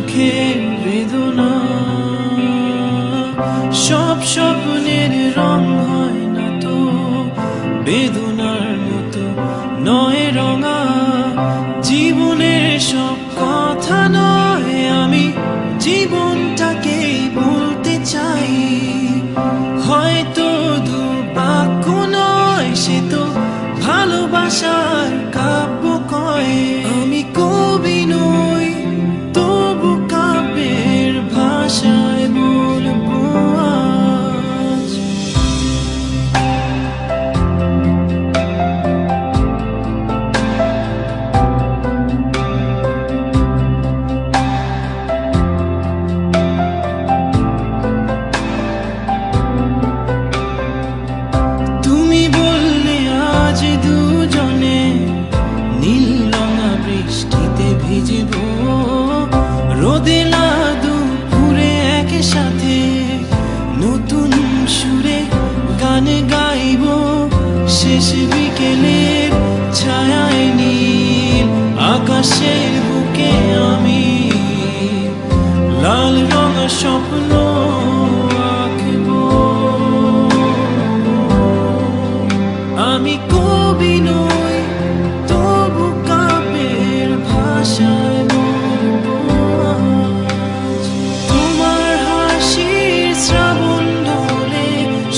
সুখের বেদনা, সব স্বপ্নের রং হয় না তো বেদনার মতো নয় রঙা। জীবনের সব কথা নয়, আমি জীবনটাকে বলতে চাই। হয়তো দু বাক্য নয়, সে তো ভালোবাসার কাব্য কয়। আমি কবি নই, তবু কাব্যের ভাষায় বলবো আজ। তুমি বললে আজ দুজনে নীল রঙা বৃষ্টিতে ভিজব, রোদে দুপুরে একসাথে নতুন সুরে গান গাইব। শেষ বিকেলের ছায়ায় নীল আকাশের বুকে আমি লাল রঙা স্বপ্ন আঁকব। আমি কবি নই, তবু কাব্যের ভাষায় বলবো আজ। তোমার হাসির শ্রাবণ ঢলে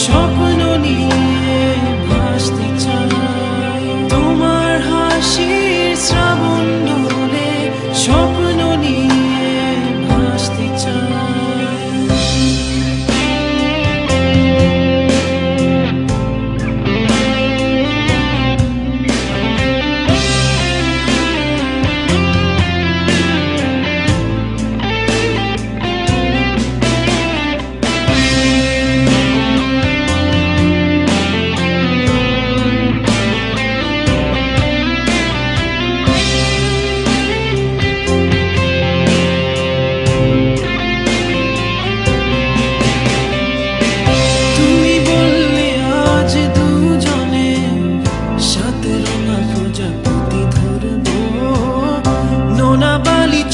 স্বপ্ন নিয়ে ভাসতে চাই। তোমার হাসির শ্রাবণ ঢলে স্বপ্ন নিয়ে ভাসতে চাই।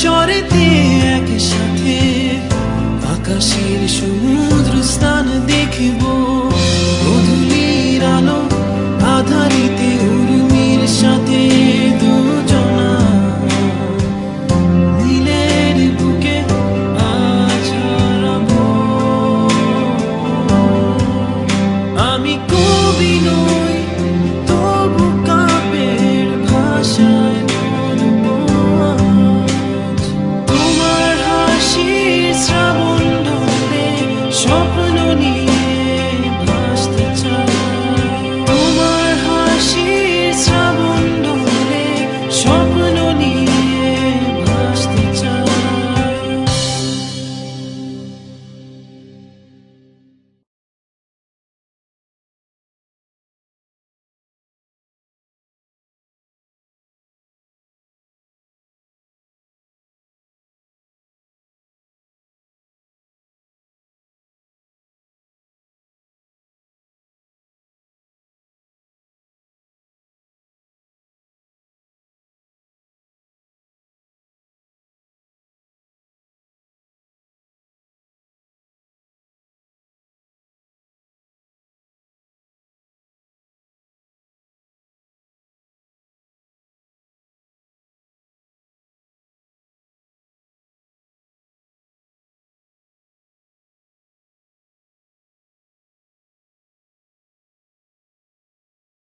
চরেতে একসাথে আকাশের সমুদ্র স্থান দেখব। গধূলির আলো আধারিতে